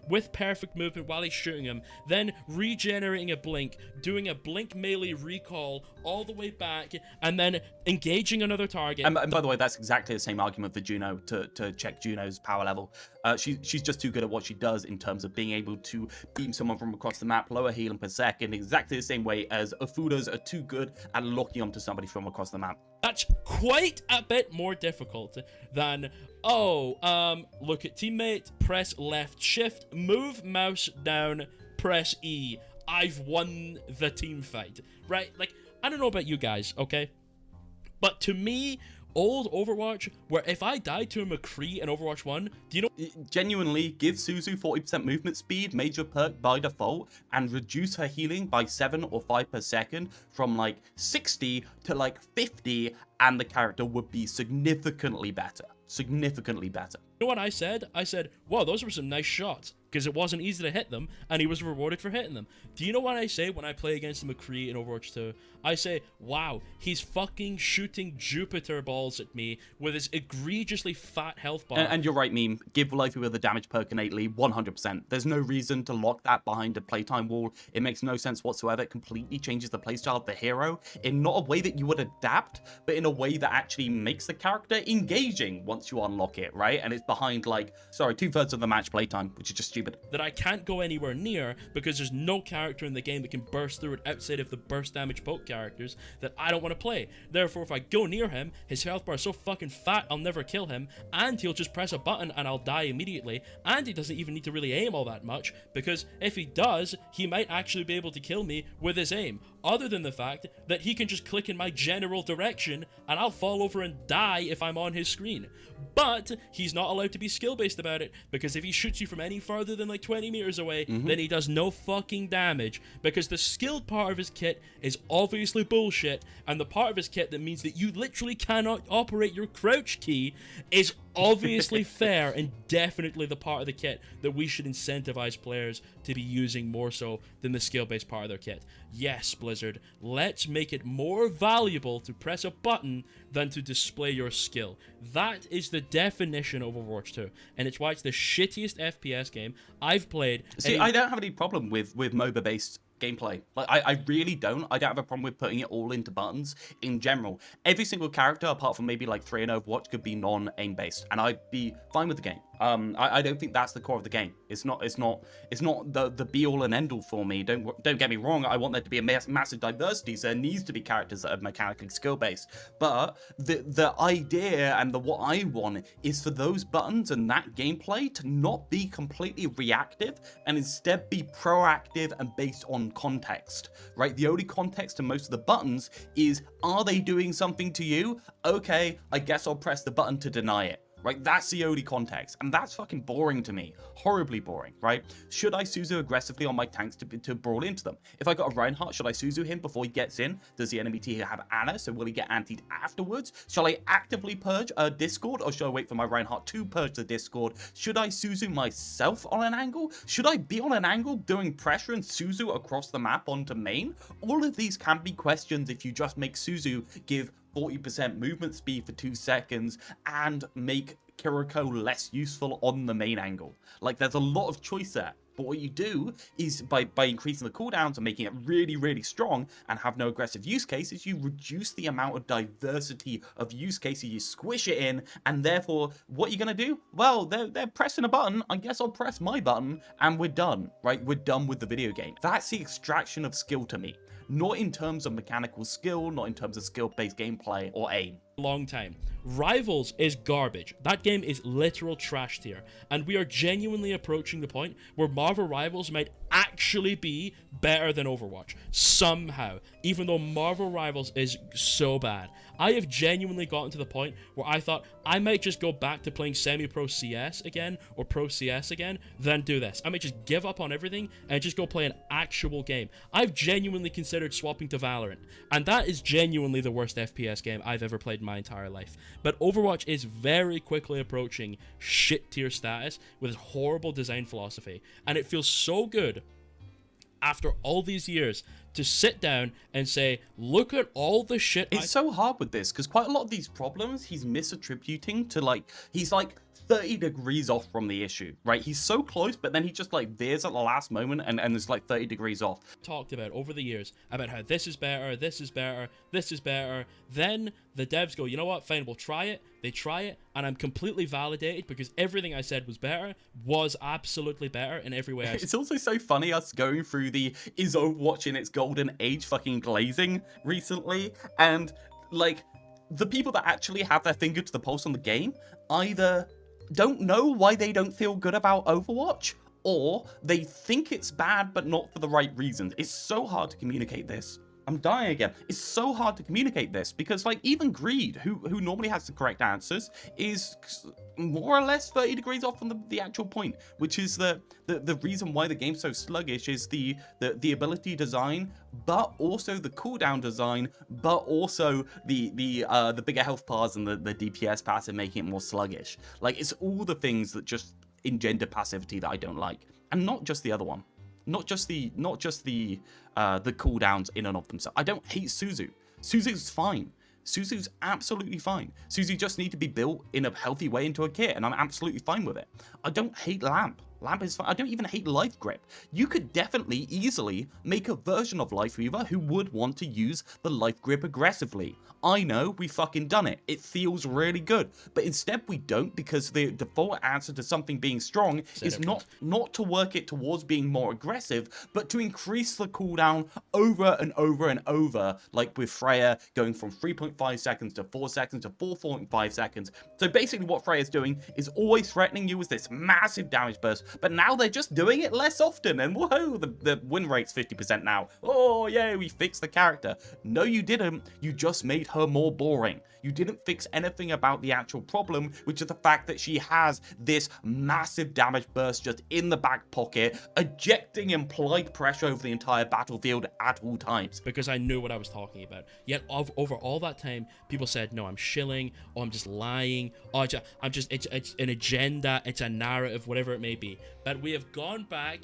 with perfect movement while he's shooting him, then regenerating a blink, doing a blink melee recall all the way back, and then engaging another target. And by the way, that's exactly the same argument for Juno to check Juno's power level. She's just too good at what she does in terms of being able to beam someone from across the map, lower healing per second, exactly the same way as Ofudas are too good at locking onto somebody from across the map. That's quite a bit more difficult than, look at teammate, press left shift, move mouse down, press E. I've won the team fight, right? Like, I don't know about you guys, okay? But to me, old Overwatch, where if I died to a McCree in Overwatch 1, do you know... Genuinely, give Suzu 40% movement speed, major perk by default, and reduce her healing by 7 or 5 per second from like 60 to like 50, and the character would be significantly better. Significantly better. You know what I said? I said, wow, those were some nice shots, because it wasn't easy to hit them, and he was rewarded for hitting them. Do you know what I say when I play against the McCree in Overwatch 2? I say, wow, he's fucking shooting Jupiter balls at me with his egregiously fat health bar. And you're right, Meme. Give Life with a damage perk innately, 100%. There's no reason to lock that behind a playtime wall. It makes no sense whatsoever. It completely changes the playstyle of the hero in not a way that you would adapt, but in a way that actually makes the character engaging once you unlock it, right? And it's behind, like, 2/3 of the match playtime, which is just stupid. That I can't go anywhere near because there's no character in the game that can burst through it outside of the burst damage poke characters that I don't want to play. Therefore, if I go near him, his health bar is so fucking fat I'll never kill him, and he'll just press a button and I'll die immediately, and he doesn't even need to really aim all that much, because if he does, he might actually be able to kill me with his aim, other than the fact that he can just click in my general direction and I'll fall over and die if I'm on his screen. But he's not allowed to be skill-based about it, because if he shoots you from any further than like 20 meters away, then he does no fucking damage, because the skilled part of his kit is obviously bullshit, and the part of his kit that means that you literally cannot operate your crouch key is obviously fair, and definitely the part of the kit that we should incentivize players to be using more so than the skill-based part of their kit. Yes, Blizzard, let's make it more valuable to press a button than to display your skill. That is the definition of Overwatch 2, and it's why it's the shittiest FPS game I've played. See, I don't have any problem with MOBA-based gameplay. Like, I really don't. I don't have a problem with putting it all into buttons in general. Every single character, apart from maybe like 3 in Overwatch, could be non-aim based, and I'd be fine with the game. I don't think that's the core of the game. It's not the be all and end all for me. Don't get me wrong. I want there to be a massive diversity, so there needs to be characters that are mechanically skill based. But the idea and what I want is for those buttons and that gameplay to not be completely reactive, and instead be proactive and based on context, right? The only context to most of the buttons is, are they doing something to you? Okay, I guess I'll press the button to deny it. Right, that's the only context, and that's fucking boring to me. Horribly boring, right? Should I Suzu aggressively on my tanks to brawl into them? If I got a Reinhardt, should I Suzu him before he gets in? Does the enemy team have Ana, so will he get antied afterwards? Shall I actively purge a Discord, or should I wait for my Reinhardt to purge the Discord? Should I Suzu myself on an angle? Should I be on an angle doing pressure and Suzu across the map onto main? All of these can be questions if you just make Suzu give 40% movement speed for 2 seconds and make Kiriko less useful on the main angle. Like, there's a lot of choice there. But what you do is, by increasing the cooldowns and making it really, really strong and have no aggressive use cases, you reduce the amount of diversity of use cases, you squish it in, and therefore, what you're going to do? Well, they're pressing a button, I guess I'll press my button, and we're done, right? We're done with the video game. That's the extraction of skill to me. Not in terms of mechanical skill, not in terms of skill-based gameplay or aim. Long time. Rivals is garbage. That game is literal trash tier, and we are genuinely approaching the point where Marvel Rivals might actually be better than Overwatch somehow, even though Marvel Rivals is so bad. I have genuinely gotten to the point where I thought I might just go back to playing semi-pro CS again, or pro CS again, than do this. I might just give up on everything and just go play an actual game. I've genuinely considered swapping to Valorant, and that is genuinely the worst FPS game I've ever played in my entire life. But Overwatch is very quickly approaching shit tier status with its horrible design philosophy, and it feels so good after all these years to sit down and say, look at all the shit It's so hard with this, because quite a lot of these problems he's misattributing to, like, he's like 30 degrees off from the issue, right? He's so close, but then he just like veers at the last moment and it's like 30 degrees off. Talked about over the years about how this is better, this is better, this is better. Then the devs go, you know what, fine, we'll try it. They try it, and I'm completely validated because everything I said was better was absolutely better in every way. It's also so funny us going through the is Overwatch in its golden age fucking glazing recently, and like the people that actually have their finger to the pulse on the game either don't know why they don't feel good about Overwatch, or they think it's bad but not for the right reasons. It's so hard to communicate this. I'm dying again. It's so hard to communicate this because, like, even Greed, who normally has the correct answers, is more or less 30 degrees off from the actual point, which is the reason why the game's so sluggish is the ability design, but also the cooldown design, but also the bigger health bars and the DPS passive making it more sluggish. Like, it's all the things that just engender passivity that I don't like, and not just the other one. Not just the cooldowns in and of themselves. I don't hate Suzu. Suzu's fine. Suzu's absolutely fine. Suzu just need to be built in a healthy way into a kit, and I'm absolutely fine with it. I don't hate Lamp. Lamp is fine. I don't even hate Life Grip. You could definitely easily make a version of Life Weaver who would want to use the Life Grip aggressively. I know, we fucking done it. It feels really good. But instead we don't, because the default answer to something being strong is not to work it towards being more aggressive, but to increase the cooldown over and over and over, like with Freya going from 3.5 seconds to 4 seconds to 4.5 seconds. So basically what Freya's doing is always threatening you with this massive damage burst, but now they're just doing it less often, and whoa, the win rate's 50% now. Oh, yay, we fixed the character. No, you didn't. You just made her more boring. You didn't fix anything about the actual problem, which is the fact that she has this massive damage burst just in the back pocket, ejecting implied pressure over the entire battlefield at all times. Because I knew what I was talking about. Yet over all that time, people said, no, I'm shilling, or I'm just lying, or it's an agenda, it's a narrative, whatever it may be. But we have gone back,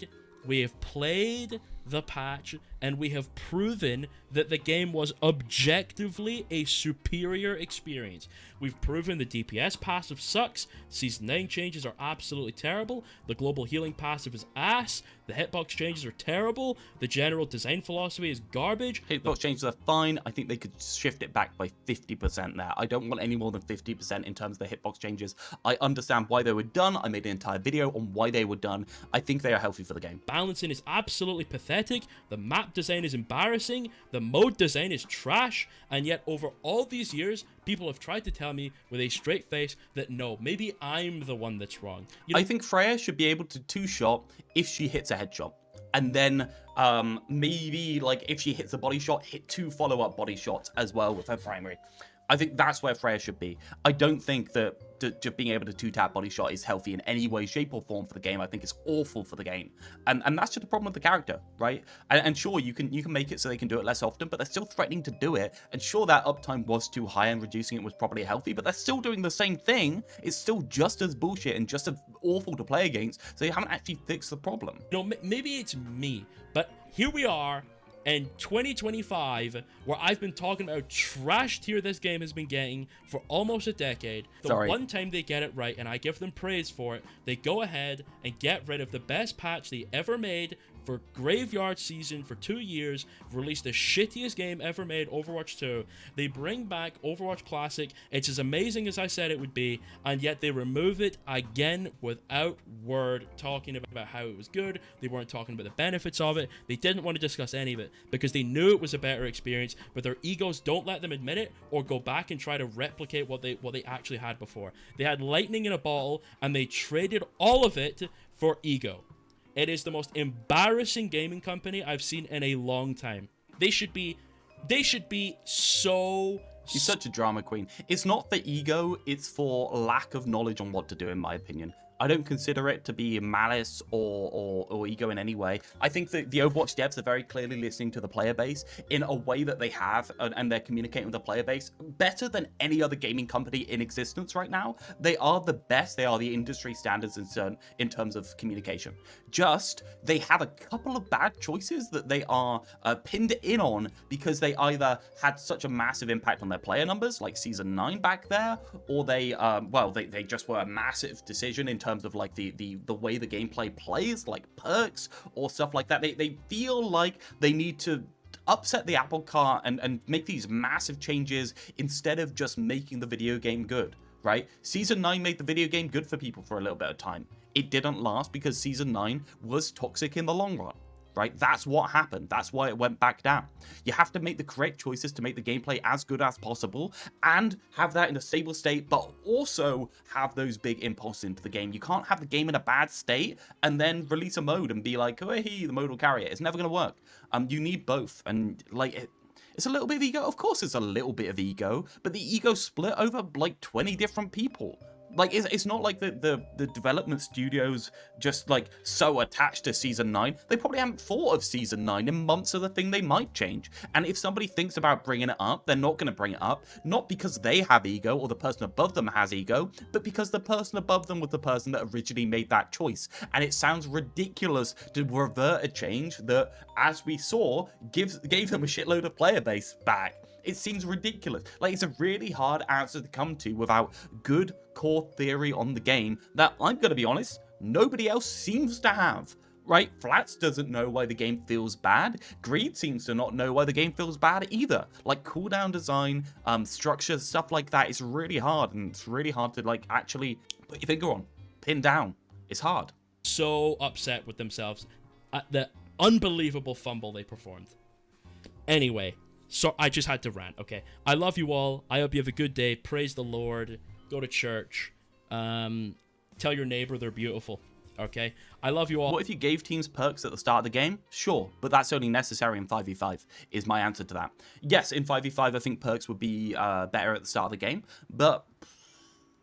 we have played the patch, and we have proven that the game was objectively a superior experience. We've proven the DPS passive sucks, Season 9 changes are absolutely terrible, the global healing passive is ass, the hitbox changes are terrible, the general design philosophy is garbage. Hitbox changes are fine. I think they could shift it back by 50% there. I don't want any more than 50% in terms of the hitbox changes. I understand why they were done. I made an entire video on why they were done. I think they are healthy for the game. Balancing is absolutely pathetic, the map design is embarrassing, the mode design is trash, and yet over all these years, people have tried to tell me with a straight face that no, maybe I'm the one that's wrong. You know, I think Freya should be able to two-shot if she hits a headshot. And then maybe like if she hits a body shot, hit 2 follow-up body shots as well with her primary. I think that's where Freya should be. I don't think that just being able to 2-tap body shot is healthy in any way, shape, or form for the game. I think it's awful for the game, and that's just a problem with the character, right? And sure, you can make it so they can do it less often, but they're still threatening to do it. And sure, that uptime was too high, and reducing it was probably healthy, but they're still doing the same thing. It's still just as bullshit and just as awful to play against. So you haven't actually fixed the problem. You know, maybe it's me, but here we are in 2025, where I've been talking about how trash tier this game has been getting for almost a decade. The one time they get it right, and I give them praise for it, they go ahead and get rid of the best patch they ever made for Graveyard Season for 2 years, release the shittiest game ever made, Overwatch 2. They bring back Overwatch Classic. It's as amazing as I said it would be, and yet they remove it again without word talking about how it was good. They weren't talking about the benefits of it. They didn't want to discuss any of it because they knew it was a better experience, but their egos don't let them admit it or go back and try to replicate what they actually had before. They had lightning in a bottle, and they traded all of it for ego. It is the most embarrassing gaming company I've seen in a long time. They should be so... She's such a drama queen. It's not for ego, it's for lack of knowledge on what to do, in my opinion. I don't consider it to be malice or ego in any way. I think that the Overwatch devs are very clearly listening to the player base in a way that they have, and they're communicating with the player base better than any other gaming company in existence right now. They are the best. They are the industry standards in terms of communication. Just, they have a couple of bad choices that they are pinned in on because they either had such a massive impact on their player numbers, like Season 9 back there, or they just were a massive decision in terms of like the way the gameplay plays, like perks or stuff like that. They feel like they need to upset the apple cart and make these massive changes instead of just making the video game good, right? Season 9 made the video game good for people for a little bit of time. It didn't last because Season 9 was toxic in the long run. Right? That's what happened. That's why it went back down. You have to make the correct choices to make the gameplay as good as possible and have that in a stable state, but also have those big impulses into the game. You can't have the game in a bad state and then release a mode and be like, oh, hey, the mode will carry it. It's never going to work. You need both. And like, it's a little bit of ego. Of course, it's a little bit of ego, but the ego split over like 20 different people. Like, it's not like the development studios just, like, so attached to Season 9. They probably haven't thought of Season 9 in months of the thing they might change. And if somebody thinks about bringing it up, they're not going to bring it up. Not because they have ego or the person above them has ego, but because the person above them was the person that originally made that choice. And it sounds ridiculous to revert a change that, as we saw, gave them a shitload of player base back. It seems ridiculous. Like, it's a really hard answer to come to without good core theory on the game that, I'm going to be honest, nobody else seems to have. Right? Flats doesn't know why the game feels bad. Greed seems to not know why the game feels bad either. Like, cooldown design, structure, stuff like that is really hard, and it's really hard to, like, actually put your finger on, pin down. It's hard. So upset with themselves at the unbelievable fumble they performed. Anyway, so I just had to rant, okay? I love you all. I hope you have a good day. Praise the Lord. Go to church. Tell your neighbor they're beautiful, okay? I love you all. What if you gave teams perks at the start of the game? Sure, but that's only necessary in 5v5, is my answer to that. Yes, in 5v5, I think perks would be better at the start of the game, but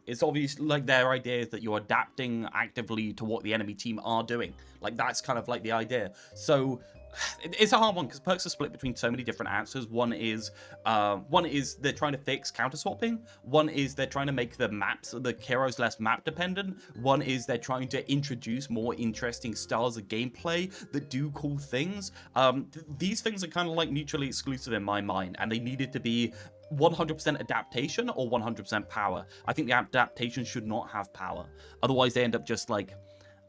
it's obvious, like, their idea is that you're adapting actively to what the enemy team are doing. Like, that's kind of like the idea. So it's a hard one because perks are split between so many different answers. One is they're trying to fix counter swapping. One is they're trying to make the heroes less map dependent. One is they're trying to introduce more interesting styles of gameplay that do cool things. These things are kind of like mutually exclusive in my mind, and they needed to be 100% adaptation or 100% power. I think the adaptation should not have power. Otherwise, they end up just like,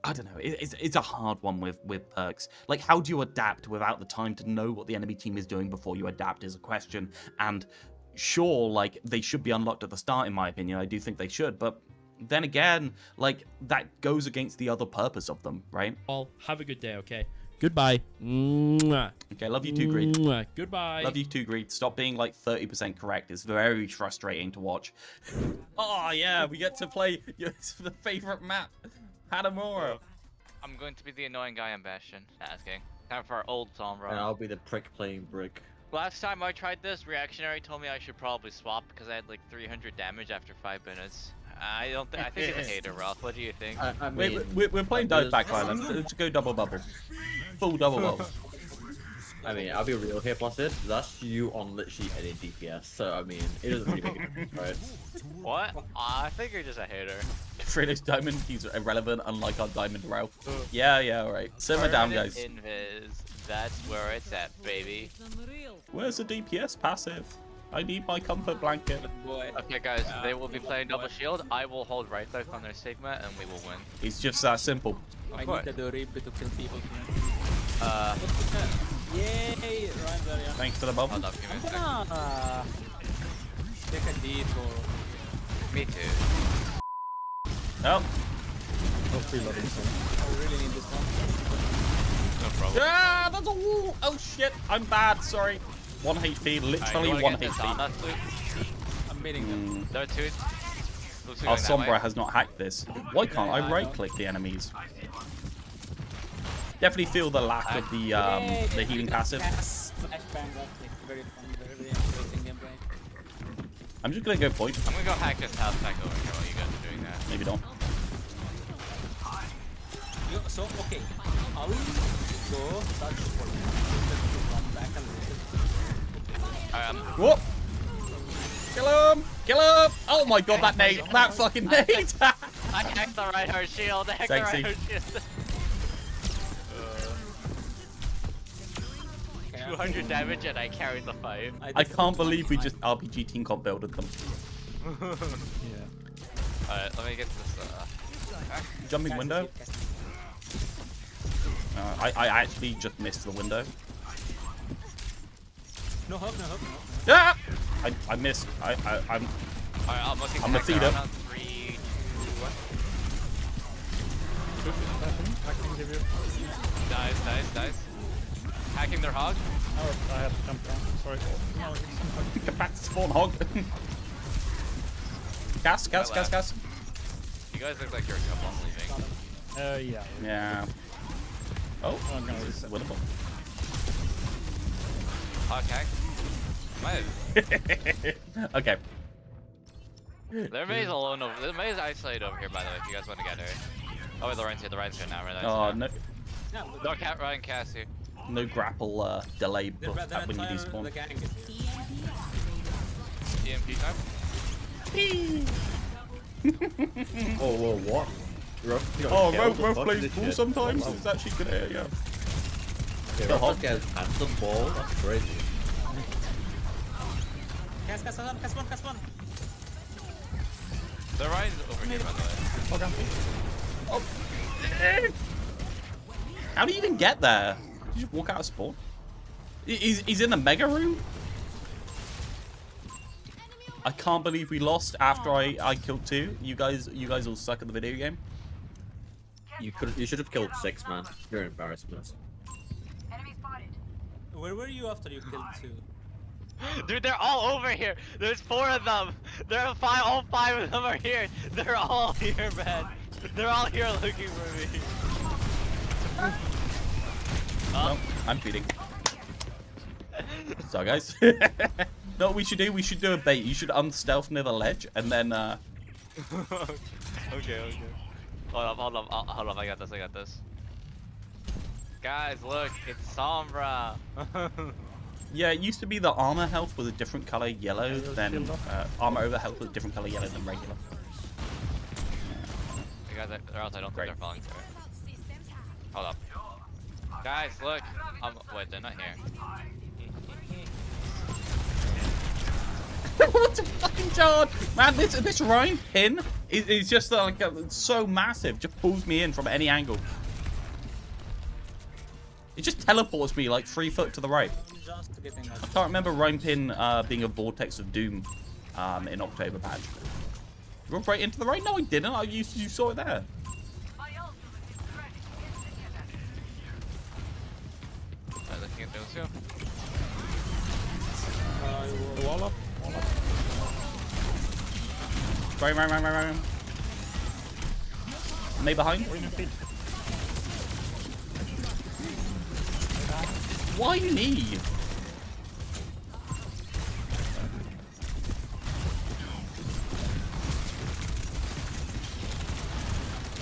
I don't know, it's a hard one with perks. Like, how do you adapt without the time to know what the enemy team is doing before you adapt is a question. And sure, like, they should be unlocked at the start, in my opinion. I do think they should, but then again, like, that goes against the other purpose of them, right? All have a good day, okay? Goodbye. Mwah. Okay, love you too, Greed. Mwah. Goodbye. Love you too, Greed. Stop being like 30% correct. It's very frustrating to watch. Oh, yeah, we get to play the favorite map. Hadamura. I'm going to be the annoying guy in Bastion. Asking. Time for our old Sombra. And I'll be the prick playing Brick. Last time I tried this, Reactionary told me I should probably swap because I had like 300 damage after 5 minutes. I think it's a hater, Ralph. What do you think? I mean, We're playing Dive Back Island. Let's go double bubble. Full double bubble. I mean, I'll be real here, Placid. That's you on literally any DPS, so I mean, it doesn't really make a difference, right? What? I think you're just a hater. Fredo's Diamond, he's irrelevant, unlike our Diamond Ralph. Yeah, alright. Simmer down, guys. Invis. That's where it's at, baby. Where's the DPS passive? I need my comfort blanket. Okay, guys, they will be playing double shield. I will hold right click on their Sigma, and we will win. It's just that simple. I need to do rip to kill people here. Yay! Rhymes are yeah. Thanks for the bubble. Hold up, give me a second. Take a detour. Me too. Oh. I really need this one. No problem. Ah, that's a wall. Oh shit, I'm bad. Sorry. 1 HP, literally 1 HP. I'm beating them. There are two. Our Sombra has not hacked this. Why can't I right click the enemies? Definitely feel the lack of the healing passive. Very fun, very interesting gameplay. I'm just gonna go point. I'm gonna go hack this house back over here while you guys are doing that. Maybe don't. So okay, I'll go touch for to run back a little. Whoop! Kill him! Kill him! Oh my god, that nade! That fucking nade! I hacked the right heart shield. I hacked the Sexy. right heart shield. 200 damage and I carried the fight. I can't believe we just RPG team comp builded them. Alright, let me get this. Jumping window? I actually just missed the window. No hook, no hook, no hook. Ah! I missed. I'm Alright, I'm looking. I'm a feeder. On 3, 2, 1. Nice. Hacking their hog. Oh, I have to jump down. Sorry. No, Get back to spawn hog. Gas. You guys look like you're a couple leaving. yeah. Yeah. Oh, Oh, no, this is winnable. Hog hack. Okay. Their maze alone over. The maze isolated over here, by the way. If you guys want to get her. Oh, wait, the Ryan's here. The Ryan's here now. Right? Oh no, Yeah, No, Ryan Cass here. no grapple delay the when you entire despawn. the gang is here. EMP time. Oh, whoa, what? Oh, Rope plays pool sometimes. It's actually good area. Yeah, The Rough hog. gets handsome ball. That's crazy. Cast one. The Ryan's over here, by the way. Oh. How do you even get there? Did you just walk out of spawn? He's in the mega room? I can't believe we lost after I killed 2. You guys all suck at the video game. You should have killed 6, man. You're an embarrassment. Where were you after you killed 2? Dude, they're all over here. There's 4 of them. All 5 of them are here. They're all here, man. They're all here looking for me. No, I'm feeding. So guys. No, what we should do a bait. You should unstealth near the ledge and then Okay. Hold on. I got this. Guys, look, it's Sombra. yeah, it used to be the armor health was a different color yellow than armor over health was a different color yellow than regular. You guys, or else I don't Great. think they're falling through it. Hold up. Guys, look. Wait, they're not here. What a fucking charge! Man, this Ryan pin is just like so massive. Just pulls me in from any angle. It just teleports me like 3 foot to the right. Just getting I can't remember Ryan pin being a vortex of doom in October patch. You went right into the right? No, I didn't. You saw it there. Looking at those two. The wall up. Right. May behind. Why me?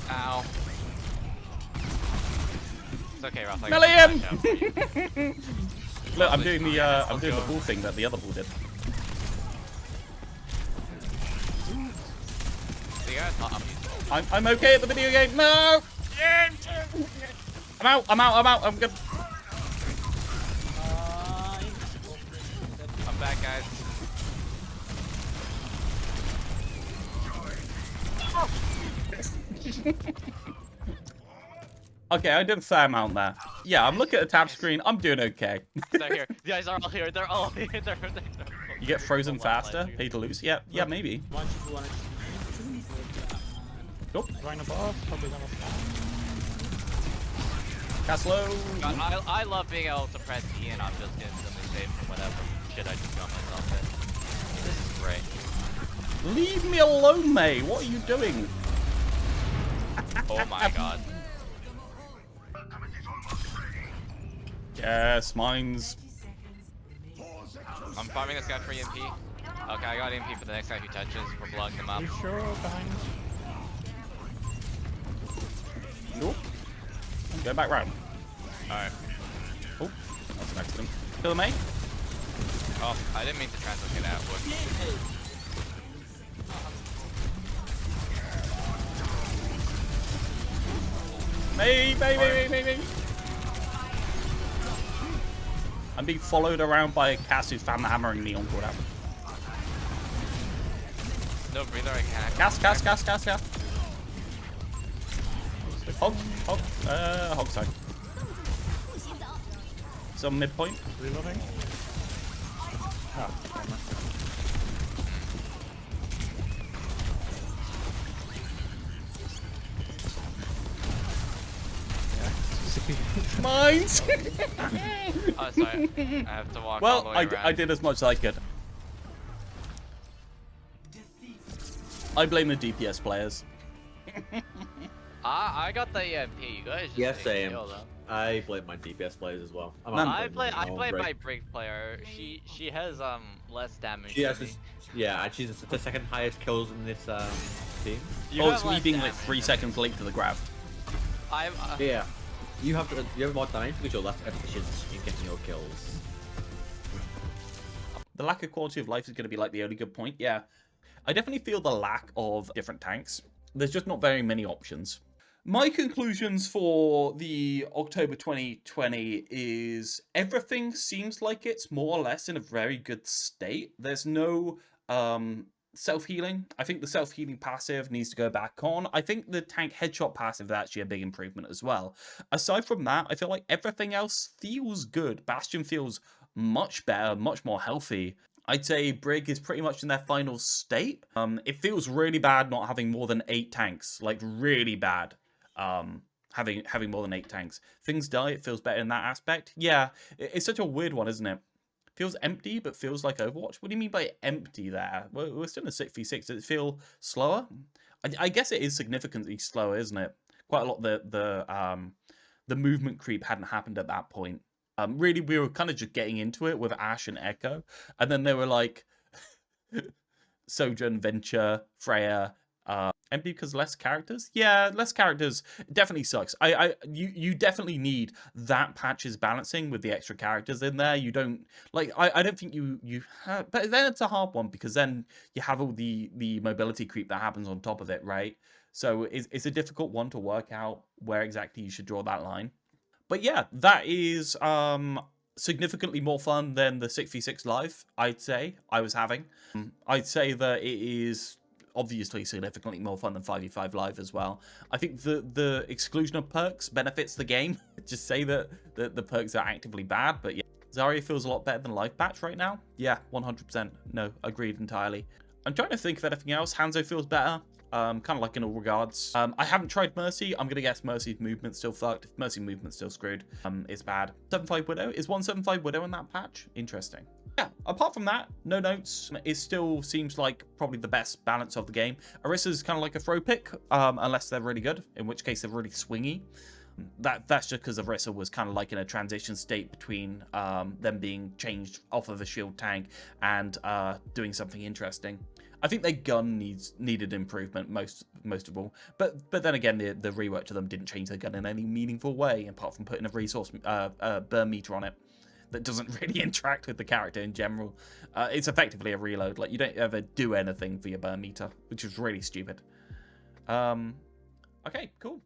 Ow. It's okay, Ralph. I got Melee him! the flash out. Look, I'm doing the bull thing that the other bull did. See, guys, I'm okay at the video game. No! I'm out. I'm good. I'm back, guys. Okay, I did a fair amount there. Yeah, I'm looking at the tab screen. I'm doing okay. They're here. You guys are all here. They're all here. You get frozen faster, pay to lose. Yeah, maybe. Cool. Right above, probably gonna Cast low. God, I love being able to press E and I'm just instantly saved from whatever shit I just got myself in. This is great. Leave me alone, May. What are you doing? Oh my god. Yes, mine's. I'm farming this guy for EMP. Okay, I got EMP for the next guy who touches. We're blowing them up. You sure behind? Nope. Go back round. Alright. Oh, that's an accident. Kill the mate. Oh, I didn't mean to translocate that one. Mate. I'm being followed around by a Cass who's found the hammer and neon called out. No breather, I can't. Cass. Hog side. Some midpoint. Reloading. Ah, bummer. Mines! Oh, sorry. I have to walk all Well, the way I around. did as much as I could. I blame the DPS players. I got the EMP. You guys just Yeah, take same. kill, though. I blame my DPS players as well. I play my Brig player. She has less damage. She has than me. yeah, and she's the second highest kills in this team. You Oh, have it's me less being like damage 3 than seconds late to the grab. I'm. Yeah, you have more damage because you're less efficient in getting your kills. The lack of quality of life is going to be like the only good point. Yeah, I definitely feel the lack of different tanks. There's just not very many options. My conclusions for the October 2020 is everything seems like it's more or less in a very good state. There's no self-healing. I think the self-healing passive needs to go back on. I think the tank headshot passive is actually a big improvement as well. Aside from that, I feel like everything else feels good. Bastion feels much better, much more healthy. I'd say Brig is pretty much in their final state. It feels really bad not having more than 8 tanks, like really bad. Having more than 8 tanks. Things die, it feels better in that aspect. Yeah, it's such a weird one, isn't it? Feels empty, but feels like Overwatch. What do you mean by empty there? We're still in a 6v6. Does it feel slower? I guess it is significantly slower, isn't it? Quite a lot of the movement creep hadn't happened at that point. Really, we were kind of just getting into it with Ashe and Echo. And then they were like Sojourn, Venture, Freya, empty because less characters? Yeah, less characters definitely sucks. You definitely need that patch's balancing with the extra characters in there. You don't like I don't think you but then it's a hard one because then you have all the mobility creep that happens on top of it, right? So it's a difficult one to work out where exactly you should draw that line. But yeah, that is significantly more fun than the 6v6 live, I'd say, I was having. I'd say that it is obviously significantly more fun than 5v5 live as well. I think the exclusion of perks benefits the game. Just say that the perks are actively bad, but yeah. Zarya feels a lot better than live patch right now. Yeah, 100%. No, agreed entirely. I'm trying to think of anything else. Hanzo feels better. Kind of like in all regards. I haven't tried Mercy. I'm gonna guess Mercy's movement's still fucked. If Mercy movement's still screwed, it's bad. 7.5 Widow? Is 1.75 Widow in that patch? Interesting. Yeah, apart from that, no notes. It still seems like probably the best balance of the game. Orissa's kind of like a throw pick, unless they're really good, in which case they're really swingy. That's just because Orisa was kind of like in a transition state between them being changed off of a shield tank and doing something interesting. I think their gun needed improvement most of all, but then again, the rework to them didn't change their gun in any meaningful way, apart from putting a resource burn meter on it that doesn't really interact with the character in general. It's effectively a reload. Like you don't ever do anything for your burn meter, which is really stupid. Okay, cool.